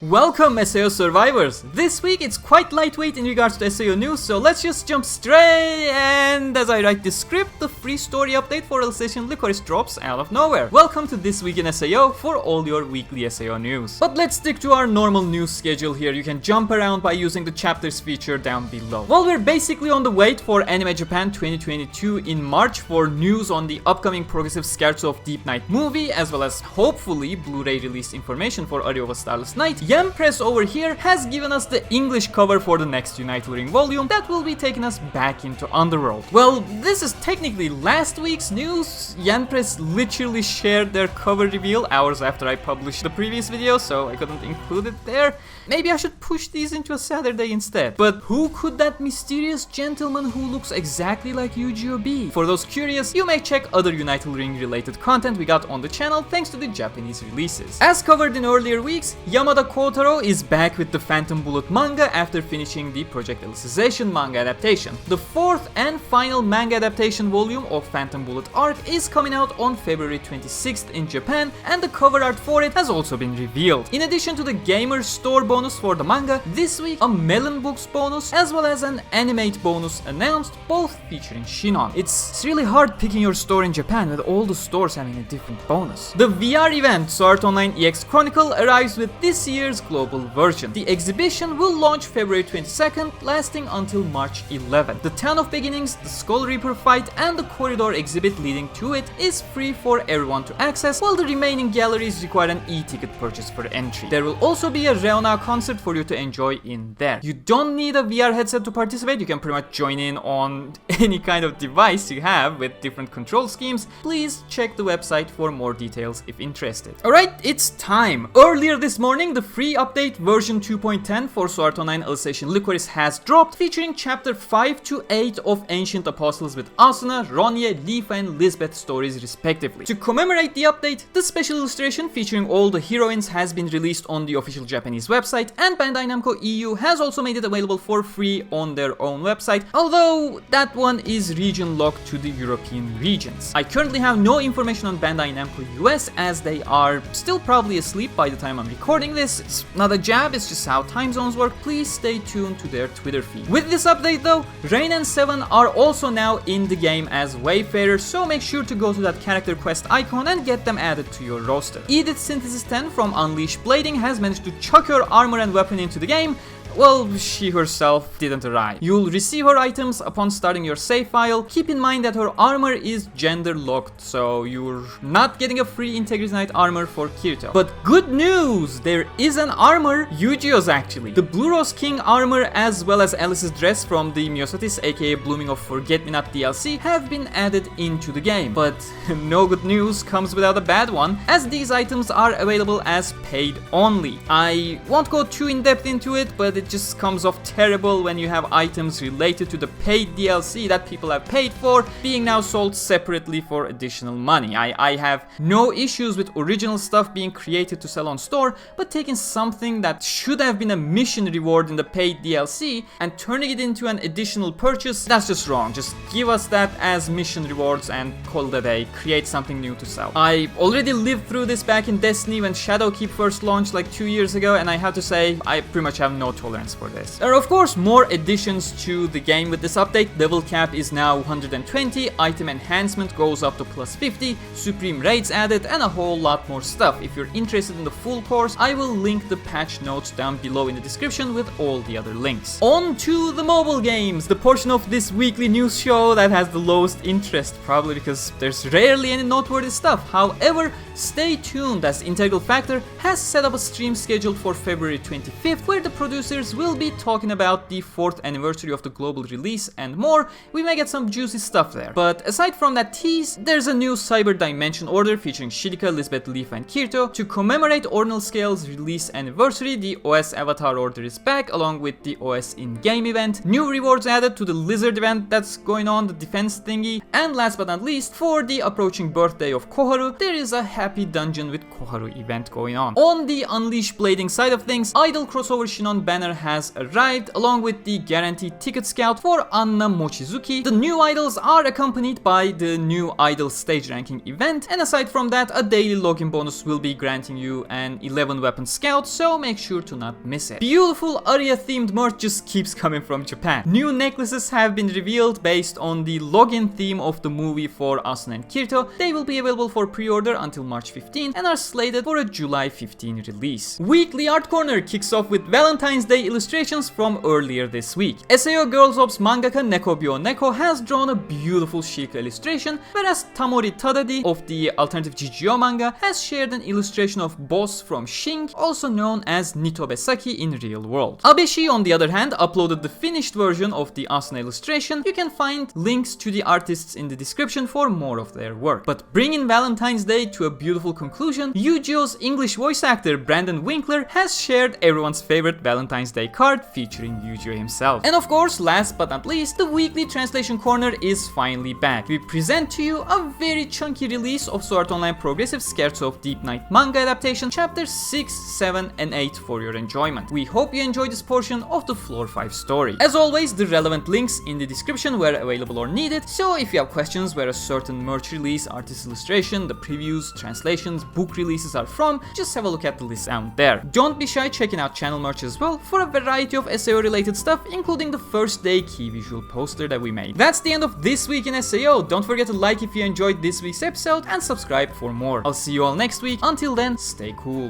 Welcome SAO survivors! This week it's quite lightweight in regards to SAO news, so let's just jump straight, and as I write this script, the free story update for Alicization Lycoris drops out of nowhere. Welcome to This Week in SAO for all your weekly SAO news. But let's stick to our normal news schedule here. You can jump around by using the chapters feature down below. Well, we're basically on the wait for Anime Japan 2022 in March for news on the upcoming progressive Scherzo of Deep Night movie, as well as hopefully Blu-ray release information for Aria of a Starless Night. Yam Press over here has given us the English cover for the next Unital Ring volume that will be taking us back into Underworld. Well, this is technically last week's news. Yan Press literally shared their cover reveal hours after I published the previous video, so I couldn't include it there. Maybe I should push these into a Saturday instead. But who could that mysterious gentleman who looks exactly like Eugeo be? For those curious, you may check other Unital Ring related content we got on the channel thanks to the Japanese releases. As covered in earlier weeks, Yamada Kotaro is back with the Phantom Bullet manga after finishing the Project Alicization manga adaptation. The fourth and final manga adaptation volume of Phantom Bullet arc is coming out on February 26th in Japan, and the cover art for it has also been revealed. In addition to the Gamer Store bonus for the manga, this week a Melon Books bonus as well as an Animate bonus announced, both featuring Sinon. It's really hard picking your store in Japan with all the stores having a different bonus. The VR event, SAO Art Online Ex-Chronicle, arrives with this year's global version. The exhibition will launch February 22nd, lasting until March 11th. The Town of Beginnings, the Skull Reaper fight, and the corridor exhibit leading to it is free for everyone to access, while the remaining galleries require an e-ticket purchase for entry. There will also be a Reona concert for you to enjoy in there. You don't need a VR headset to participate. You can pretty much join in on any kind of device you have with different control schemes. Please check the website for more details if interested. Alright, it's time. Earlier this morning, the free update version 2.10 for SAO Art Online Alicization Lycoris has dropped, featuring chapter 5 to 8 of Ancient Apostles with Asuna, Ronye, Leaf, and Lisbeth stories respectively. To commemorate the update, the special illustration featuring all the heroines has been released on the official Japanese website, and Bandai Namco EU has also made it available for free on their own website, although that one is region locked to the European regions. I currently have no information on Bandai Namco US, as they are still probably asleep by the time I'm recording this. It's not a jab, it's just how time zones work. Please stay tuned to their Twitter feed. With this update though, Rain and Seven are also now in the game as Wayfarers, so make sure to go to that character quest icon and get them added to your roster. Edith Synthesis 10 from Unleash Blading has managed to chuck her armor and weapon into the game. Well, she herself didn't arrive. You'll receive her items upon starting your save file. Keep in mind that her armor is gender locked, so you're not getting a free Integrity Knight armor for Kirito. But good news! There is an armor, Eugeo's actually. The Blue Rose King armor as well as Alice's dress from the Myosotis aka Blooming of Forget-Me-Not DLC have been added into the game. But no good news comes without a bad one, as these items are available as paid only. I won't go too in depth into it, but it just comes off terrible when you have items related to the paid DLC that people have paid for being now sold separately for additional money. I have no issues with original stuff being created to sell on store, but taking something that should have been a mission reward in the paid DLC and turning it into an additional purchase, that's just wrong. Just give us that as mission rewards and call it a day. Create something new to sell. I already lived through this back in Destiny when Shadowkeep first launched like 2 years ago, and I have to say I pretty much have no tolerance for this. There are of course more additions to the game with this update. Level cap is now 120, item enhancement goes up to plus 50, supreme raids added, and a whole lot more stuff. If you're interested in the full course, I will link the patch notes down below in the description with all the other links. On to the mobile games, the portion of this weekly news show that has the lowest interest, probably because there's rarely any noteworthy stuff. However, stay tuned, as Integral Factor has set up a stream scheduled for February 25th where the producers will be talking about the 4th anniversary of the global release and more. We may get some juicy stuff there. But aside from that tease, there's a new Cyber Dimension order featuring Silica, Lisbeth, Leaf, and Kirito. To commemorate Ordinal Scale's release anniversary, the OS Avatar order is back along with the OS in-game event. New rewards added to the Lizard event that's going on, the defense thingy. And last but not least, for the approaching birthday of Koharu, there is a Happy Dungeon with Koharu event going on. On the Unleash Blading side of things, Idol crossover Sinon banner corner has arrived along with the guaranteed ticket scout for Anna Mochizuki. The new idols are accompanied by the new idol stage ranking event, and aside from that, a daily login bonus will be granting you an 11 weapon scout, so make sure to not miss it. Beautiful Aria themed merch just keeps coming from Japan. New necklaces have been revealed based on the login theme of the movie for Asuna and Kirito. They will be available for pre-order until March 15 and are slated for a July 15 release. Weekly Art Corner kicks off with Valentine's Day illustrations from earlier this week. SAO Girls Ops mangaka Nekobyo Neko has drawn a beautiful Silica illustration, whereas Tamori Tadadi of the alternative Eugeo manga has shared an illustration of Boss from Shing, also known as Nitobesaki in real world. Abeshi, on the other hand, uploaded the finished version of the Asuna illustration. You can find links to the artists in the description for more of their work. But bringing Valentine's Day to a beautiful conclusion, Eugeo's English voice actor Brandon Winckler has shared everyone's favorite Valentine's Day card featuring Eugeo himself. And of course, last but not least, the weekly translation corner is finally back. We present to you a very chunky release of Art Online Progressive Scherzo of Deep Night manga adaptation chapters 6, 7 and 8 for your enjoyment. We hope you enjoyed this portion of the Floor 5 story. As always, the relevant links in the description were available or needed, so if you have questions where a certain merch release, artist illustration, the previews, translations, book releases are from, just have a look at the list down there. Don't be shy checking out channel merch as well for a variety of SAO related stuff, including the first day key visual poster that we made. That's the end of this week in SAO. Don't forget to like if you enjoyed this week's episode and subscribe for more. I'll see you all next week. Until then, stay cool.